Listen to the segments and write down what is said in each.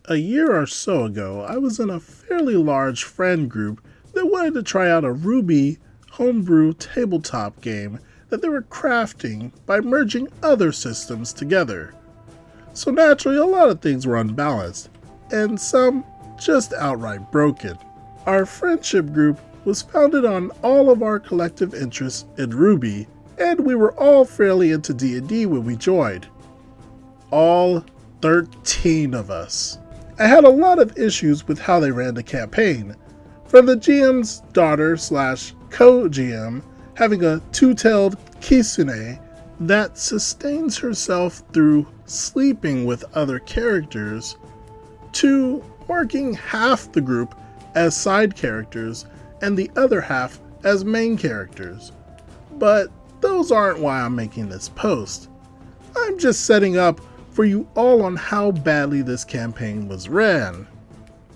A year or so ago, I was in a fairly large friend group that wanted to try out a RWBY homebrew tabletop game that they were crafting by merging other systems together. So naturally, a lot of things were unbalanced, and some just outright broken. Our friendship group was founded on all of our collective interests in RWBY, and we were all fairly into D&D when we joined. All 13 of us. I had a lot of issues with how they ran the campaign, from the GM's daughter / co-GM having a two-tailed kitsune that sustains herself through sleeping with other characters, to working half the group as side characters and the other half as main characters. But those aren't why I'm making this post. I'm just setting up for you all on how badly this campaign was ran.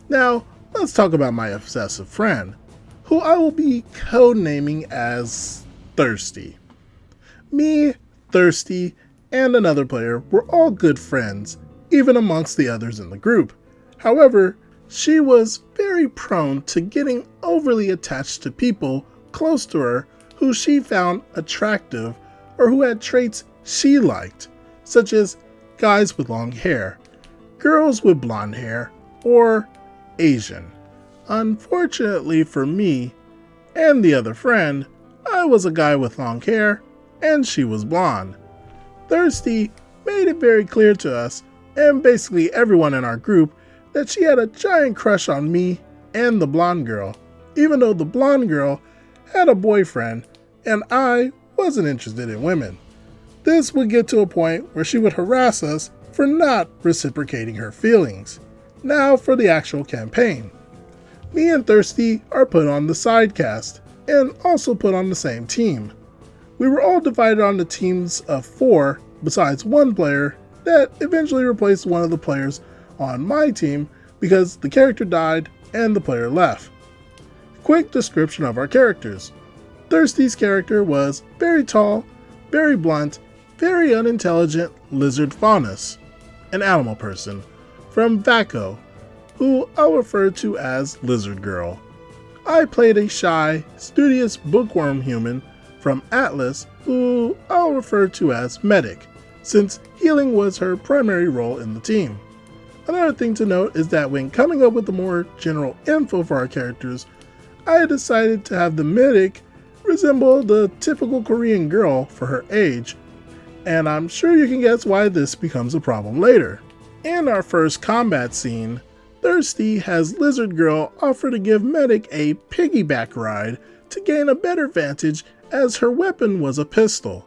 Now, let's talk about my obsessive friend, who I will be codenaming as Thirsty. Me, Thirsty, and another player were all good friends, even amongst the others in the group. However, she was very prone to getting overly attached to people close to her who she found attractive or who had traits she liked, such as guys with long hair, girls with blonde hair, or Asian. Unfortunately for me and the other friend, I was a guy with long hair and she was blonde. Thirsty made it very clear to us and basically everyone in our group that she had a giant crush on me and the blonde girl, even though the blonde girl had a boyfriend and I wasn't interested in women. This would get to a point where she would harass us for not reciprocating her feelings. Now for the actual campaign. Me and Thirsty are put on the side cast, and also put on the same team. We were all divided onto teams of 4, besides one player that eventually replaced one of the players on my team because the character died and the player left. Quick description of our characters. Thirsty's character was very tall, very blunt, very unintelligent lizard faunus, an animal person, from Vaco, who I'll refer to as Lizard Girl. I played a shy, studious bookworm human from Atlas, who I'll refer to as Medic, since healing was her primary role in the team. Another thing to note is that when coming up with the more general info for our characters, I decided to have the Medic resemble the typical Korean girl for her age, and I'm sure you can guess why this becomes a problem later. In our first combat scene, Thirsty has Lizard Girl offer to give Medic a piggyback ride to gain a better vantage as her weapon was a pistol.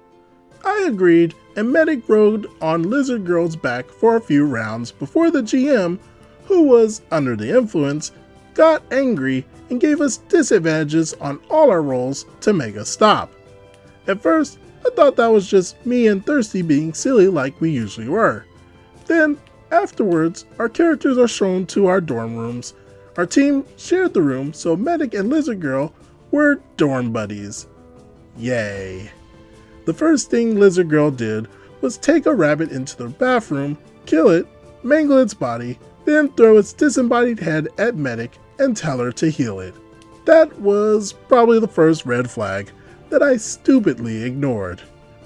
I agreed, and Medic rode on Lizard Girl's back for a few rounds before the GM, who was under the influence, got angry and gave us disadvantages on all our rolls to make us stop. At first, I thought that was just me and Thirsty being silly like we usually were. Then, afterwards, our characters are shown to our dorm rooms. Our team shared the room, so Medic and Lizard Girl were dorm buddies. Yay. The first thing Lizard Girl did was take a rabbit into the bathroom, kill it, mangle its body, then throw its disembodied head at Medic and tell her to heal it. That was probably the first red flag that I stupidly ignored.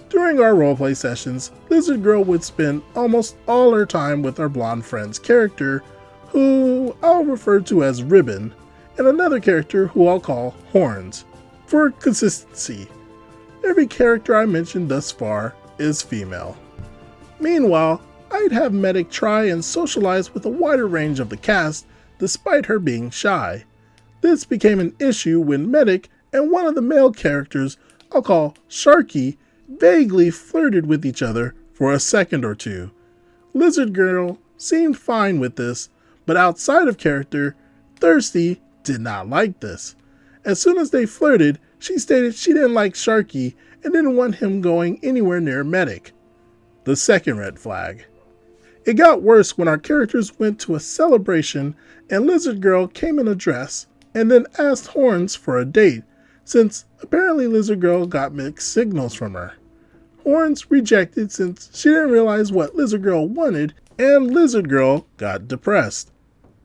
During our roleplay sessions, Lizard Girl would spend almost all her time with our blonde friend's character, who I'll refer to as Ribbon, and another character who I'll call Horns, for consistency. Every character I mentioned thus far is female. Meanwhile, I'd have Medic try and socialize with a wider range of the cast despite her being shy. This became an issue when Medic and one of the male characters I'll call Sharky vaguely flirted with each other for a second or two. Lizard Girl seemed fine with this, but outside of character, Thirsty did not like this. As soon as they flirted, she stated she didn't like Sharky and didn't want him going anywhere near Medic. The second red flag. It got worse when our characters went to a celebration and Lizard Girl came in a dress and then asked Horns for a date, since apparently Lizard Girl got mixed signals from her. Horns rejected since she didn't realize what Lizard Girl wanted and Lizard Girl got depressed.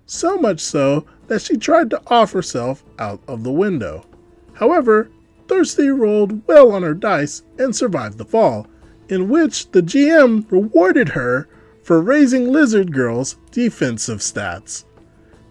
So much so that she tried to off herself out of the window. However, Thirsty rolled well on her dice and survived the fall, in which the GM rewarded her for raising Lizard Girl's defensive stats.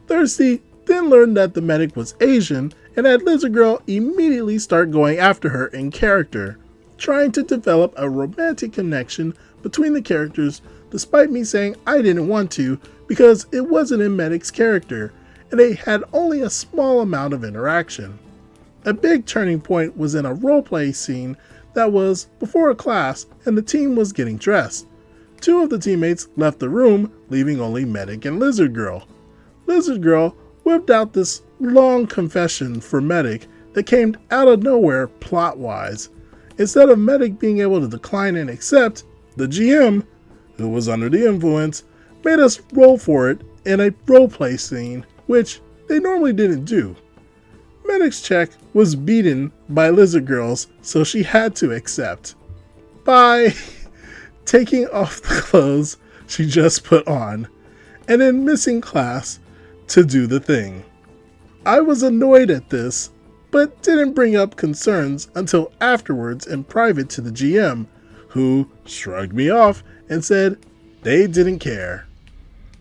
Thirsty then learned that the medic was Asian and had Lizard Girl immediately start going after her in character, trying to develop a romantic connection between the characters despite me saying I didn't want to because it wasn't in Medic's character and they had only a small amount of interaction. A big turning point was in a roleplay scene that was before a class and the team was getting dressed. Two of the teammates left the room, leaving only Medic and Lizard Girl. Lizard Girl whipped out this long confession for Medic that came out of nowhere plot-wise. Instead of Medic being able to decline and accept, the GM, who was under the influence, made us roll for it in a roleplay scene, which they normally didn't do. Medic's check was beaten by Lizard Girl's, so she had to accept by taking off the clothes she just put on and then missing class to do the thing. I was annoyed at this, but didn't bring up concerns until afterwards in private to the GM, who shrugged me off and said they didn't care.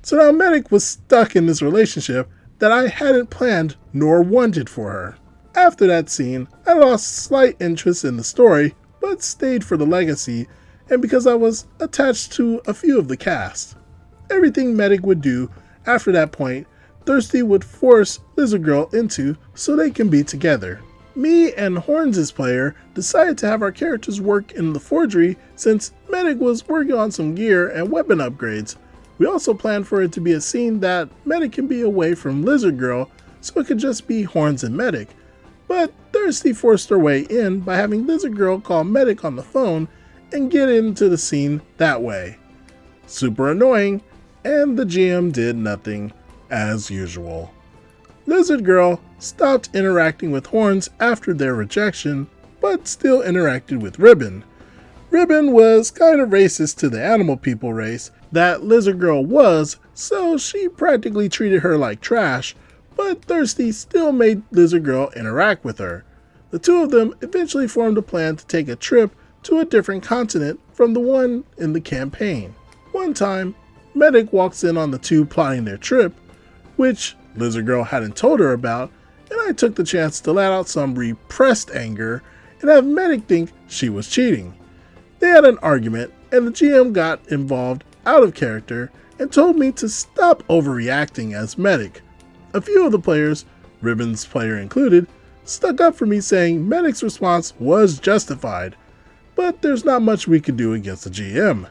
So now Medic was stuck in this relationship that I hadn't planned nor wanted for her. After that scene, I lost slight interest in the story, but stayed for the legacy and because I was attached to a few of the cast. Everything Medic would do after that point, Thirsty would force Lizard Girl into so they can be together. Me and Horns' player decided to have our characters work in the forgery since Medic was working on some gear and weapon upgrades. We also planned for it to be a scene that Medic can be away from Lizard Girl so it could just be Horns and Medic. But Thirsty forced her way in by having Lizard Girl call Medic on the phone and get into the scene that way. Super annoying, and the GM did nothing, as usual. Lizard Girl stopped interacting with Horns after their rejection, but still interacted with Ribbon. Ribbon was kind of racist to the animal people race that Lizard Girl was, so she practically treated her like trash, but Thirsty still made Lizard Girl interact with her. The two of them eventually formed a plan to take a trip to a different continent from the one in the campaign. One time, Medic walks in on the two plotting their trip, which Lizard Girl hadn't told her about, and I took the chance to let out some repressed anger and have Medic think she was cheating. They had an argument, and the GM got involved out of character and told me to stop overreacting as Medic. A few of the players, Ribbon's player included, stuck up for me saying Medic's response was justified, but there's not much we could do against the GM.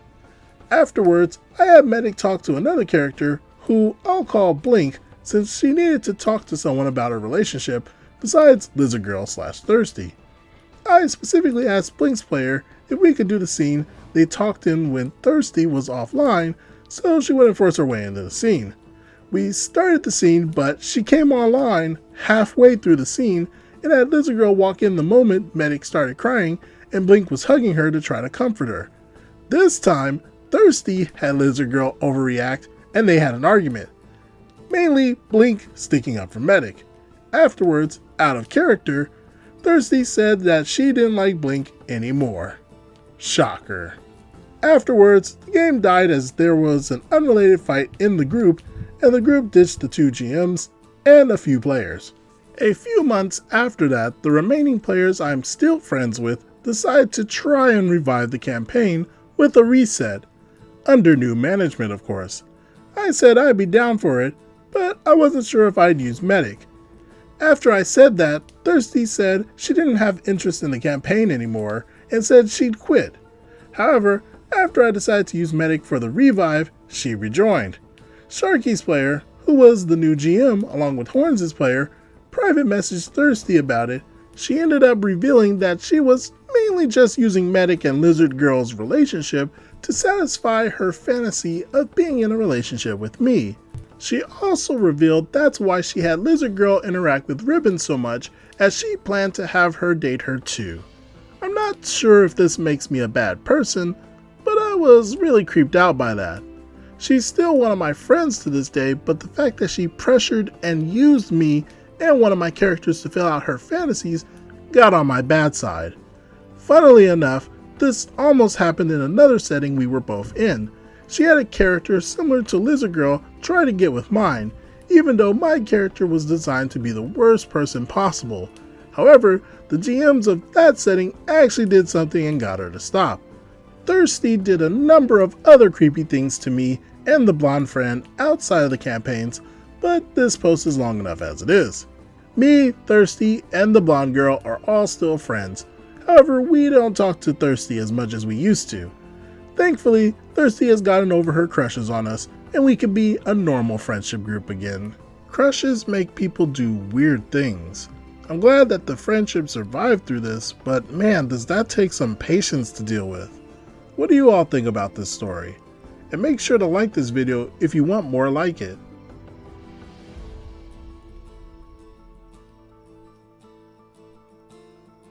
Afterwards, I had Medic talk to another character who I'll call Blink since she needed to talk to someone about her relationship besides Lizard Girl / Thirsty. I specifically asked Blink's player if we could do the scene they talked in when Thirsty was offline so she wouldn't force her way into the scene. We started the scene, but she came online halfway through the scene and had Lizard Girl walk in the moment Medic started crying and Blink was hugging her to try to comfort her. This time, Thirsty had Lizard Girl overreact and they had an argument. Mainly Blink sticking up for Medic. Afterwards, out of character, Thirsty said that she didn't like Blink anymore. Shocker. Afterwards, the game died as there was an unrelated fight in the group and the group ditched the two GMs and a few players. A few months after that, the remaining players I'm still friends with decided to try and revive the campaign with a reset, under new management of course. I said I'd be down for it, but I wasn't sure if I'd use Medic. After I said that, Thirsty said she didn't have interest in the campaign anymore and said she'd quit. However, after I decided to use Medic for the revive, she rejoined. Sharky's player, who was the new GM along with Horns' player, private messaged Thirsty about it. She ended up revealing that she was mainly just using Medic and Lizard Girl's relationship to satisfy her fantasy of being in a relationship with me. She also revealed that's why she had Lizard Girl interact with Ribbon so much, as she planned to have her date her too. I'm not sure if this makes me a bad person, but I was really creeped out by that. She's still one of my friends to this day, but the fact that she pressured and used me and one of my characters to fill out her fantasies got on my bad side. Funnily enough, this almost happened in another setting we were both in. She had a character similar to Lizard Girl try to get with mine, even though my character was designed to be the worst person possible. However, the GMs of that setting actually did something and got her to stop. Thirsty did a number of other creepy things to me and the blonde friend outside of the campaigns, but this post is long enough as it is. Me, Thirsty, and the blonde girl are all still friends. However, we don't talk to Thirsty as much as we used to. Thankfully, Thirsty has gotten over her crushes on us, and we can be a normal friendship group again. Crushes make people do weird things. I'm glad that the friendship survived through this, but man, does that take some patience to deal with. What do you all think about this story? And make sure to like this video if you want more like it.